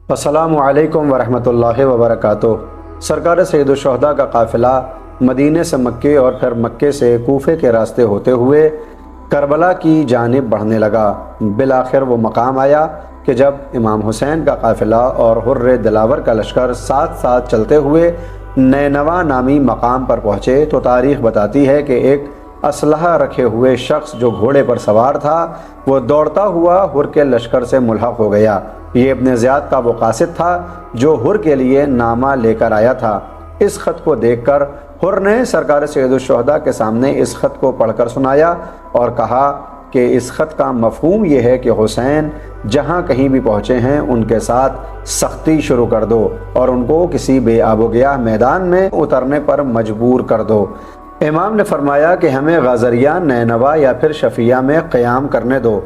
السلام علیکم ورحمۃ اللہ وبرکاتہ۔ سرکار سید الشہداء کا قافلہ مدینے سے مکے اور پھر مکے سے کوفے کے راستے ہوتے ہوئے کربلا کی جانب بڑھنے لگا۔ بالآخر وہ مقام آیا کہ جب امام حسین کا قافلہ اور حر دلاور کا لشکر ساتھ ساتھ چلتے ہوئے نینوا نامی مقام پر پہنچے تو تاریخ بتاتی ہے کہ ایک اسلحہ رکھے ہوئے شخص جو گھوڑے پر سوار تھا وہ دوڑتا ہوا حر کے لشکر سے ملحق ہو گیا۔ یہ ابن زیاد کا وہ قاصد تھا جو حر کے لیے نامہ لے کر آیا تھا۔ اس خط کو دیکھ کر حر نے سرکار سید الشہداء کے سامنے اس خط کو پڑھ کر سنایا اور کہا کہ اس خط کا مفہوم یہ ہے کہ حسین جہاں کہیں بھی پہنچے ہیں ان کے ساتھ سختی شروع کر دو اور ان کو کسی بے آب و گیاہ میدان میں اترنے پر مجبور کر دو۔ امام نے فرمایا کہ ہمیں غازریہ، نینوا یا پھر شفیہ میں قیام کرنے دو۔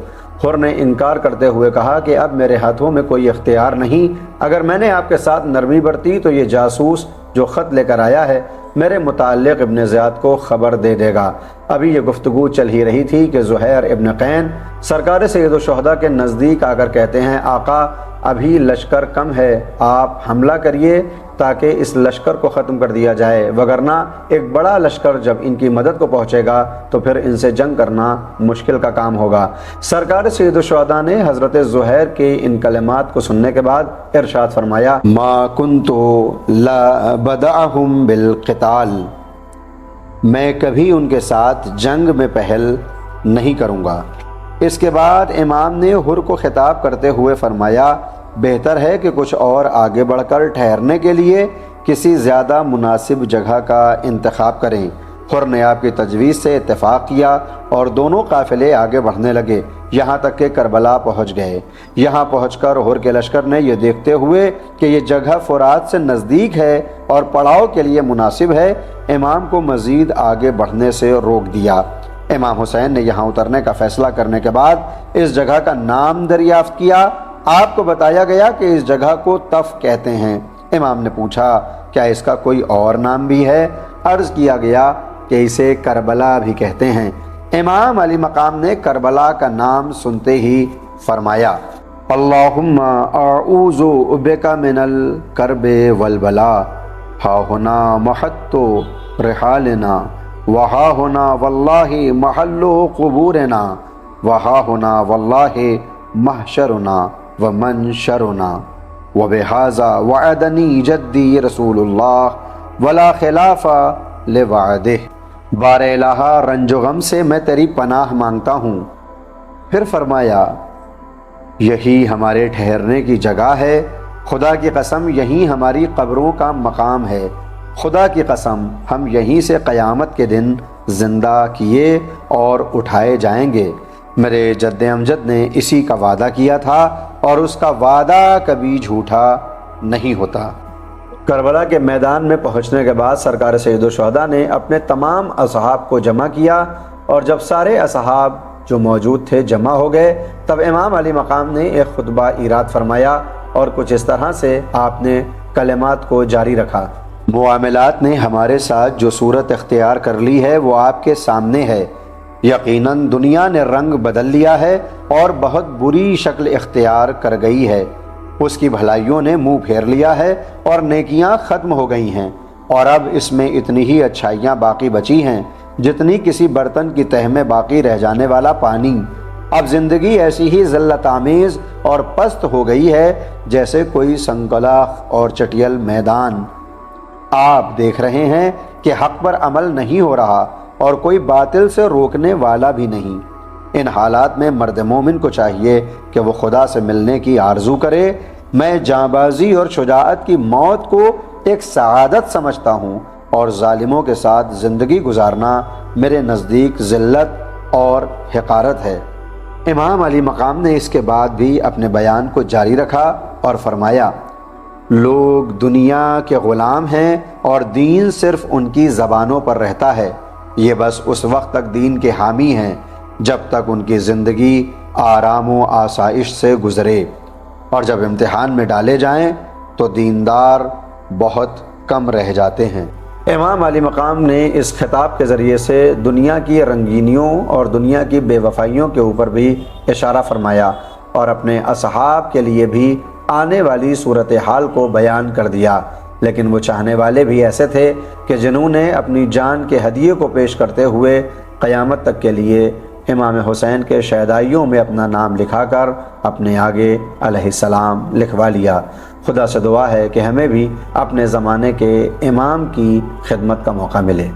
حر نے انکار کرتے ہوئے کہا کہ اب میرے ہاتھوں میں کوئی اختیار نہیں، اگر میں نے آپ کے ساتھ نرمی برتی تو یہ جاسوس جو خط لے کر آیا ہے میرے متعلق ابن زیاد کو خبر دے دے گا۔ ابھی یہ گفتگو چل ہی رہی تھی کہ زہیر ابن قین سرکار سید الشہداء کے نزدیک آ کر کہتے ہیں، آقا ابھی لشکر کم ہے، آپ حملہ کریے تاکہ اس لشکر کو ختم کر دیا جائے، وگرنہ ایک بڑا لشکر جب ان کی مدد کو پہنچے گا تو پھر ان سے جنگ کرنا مشکل کا کام ہوگا۔ سرکار سید الشہداء نے حضرت زہیر کے ان کلمات کو سننے کے بعد ارشاد فرمایا، ما کنت لا بدعہم بالقتال، میں کبھی ان کے ساتھ جنگ میں پہل نہیں کروں گا۔ اس کے بعد امام نے حر کو خطاب کرتے ہوئے فرمایا، بہتر ہے کہ کچھ اور آگے بڑھ کر ٹھہرنے کے لیے کسی زیادہ مناسب جگہ کا انتخاب کریں۔ حر نے آپ کی تجویز سے اتفاق کیا اور دونوں قافلے آگے بڑھنے لگے یہاں تک کہ کربلا پہنچ گئے۔ یہاں پہنچ کر حر کے لشکر نے یہ دیکھتے ہوئے کہ یہ جگہ فرات سے نزدیک ہے اور پڑاؤ کے لیے مناسب ہے، امام کو مزید آگے بڑھنے سے روک دیا۔ امام حسین نے یہاں اترنے کا فیصلہ کرنے کے بعد اس جگہ کا نام دریافت کیا۔ آپ کو بتایا گیا کہ اس جگہ کو تف کہتے ہیں۔ امام نے پوچھا، کیا اس کا کوئی اور نام بھی ہے؟ عرض کیا گیا کہ اسے کربلا بھی کہتے ہیں۔ امام علی مقام نے کربلا کا نام سنتے ہی فرمایا، اللہم اعوذ بک من الکرب والبلا، ہا ہونا محط رحالنا وہا ہونا واللہ محل قبورنا وہا ہونا واللہ محشرنا ومنشرنا وبہذا وعدنی جدی رسول اللہ ولا خلاف لوعدہ۔ بار الہ رنج و غم سے میں تیری پناہ مانگتا ہوں۔ پھر فرمایا، یہی ہمارے ٹھہرنے کی جگہ ہے، خدا کی قسم یہی ہماری قبروں کا مقام ہے، خدا کی قسم ہم یہیں سے قیامت کے دن زندہ کیے اور اٹھائے جائیں گے۔ میرے جد امجد نے اسی کا وعدہ کیا تھا اور اس کا وعدہ کبھی جھوٹا نہیں ہوتا۔ کربلا کے میدان میں پہنچنے کے بعد سرکار سید الشہداء نے اپنے تمام اصحاب کو جمع کیا اور جب سارے اصحاب جو موجود تھے جمع ہو گئے تب امام علی مقام نے ایک خطبہ ایراد فرمایا اور کچھ اس طرح سے آپ نے کلمات کو جاری رکھا، معاملات نے ہمارے ساتھ جو صورت اختیار کر لی ہے وہ آپ کے سامنے ہے، یقیناً دنیا نے رنگ بدل لیا ہے اور بہت بری شکل اختیار کر گئی ہے، اس کی بھلائیوں نے منہ پھیر لیا ہے اور نیکیاں ختم ہو گئی ہیں، اور اب اس میں اتنی ہی اچھائیاں باقی بچی ہیں جتنی کسی برتن کی تہ میں باقی رہ جانے والا پانی۔ اب زندگی ایسی ہی ذلت آمیز اور پست ہو گئی ہے جیسے کوئی سنگلاخ اور چٹیل میدان۔ آپ دیکھ رہے ہیں کہ حق پر عمل نہیں ہو رہا اور کوئی باطل سے روکنے والا بھی نہیں۔ ان حالات میں مرد مومن کو چاہیے کہ وہ خدا سے ملنے کی آرزو کرے۔ میں جانبازی اور شجاعت کی موت کو ایک سعادت سمجھتا ہوں اور ظالموں کے ساتھ زندگی گزارنا میرے نزدیک ذلت اور حقارت ہے۔ امام علی مقام نے اس کے بعد بھی اپنے بیان کو جاری رکھا اور فرمایا، لوگ دنیا کے غلام ہیں اور دین صرف ان کی زبانوں پر رہتا ہے، یہ بس اس وقت تک دین کے حامی ہیں جب تک ان کی زندگی آرام و آسائش سے گزرے، اور جب امتحان میں ڈالے جائیں تو دیندار بہت کم رہ جاتے ہیں۔ امام علی مقام نے اس خطاب کے ذریعے سے دنیا کی رنگینیوں اور دنیا کی بے وفائیوں کے اوپر بھی اشارہ فرمایا اور اپنے اصحاب کے لیے بھی آنے والی صورتحال کو بیان کر دیا، لیکن وہ چاہنے والے بھی ایسے تھے کہ جنہوں نے اپنی جان کے ہدیے کو پیش کرتے ہوئے قیامت تک کے لیے امام حسین کے شہدائیوں میں اپنا نام لکھا کر اپنے آگے علیہ السلام لکھوا لیا۔ خدا سے دعا ہے کہ ہمیں بھی اپنے زمانے کے امام کی خدمت کا موقع ملے۔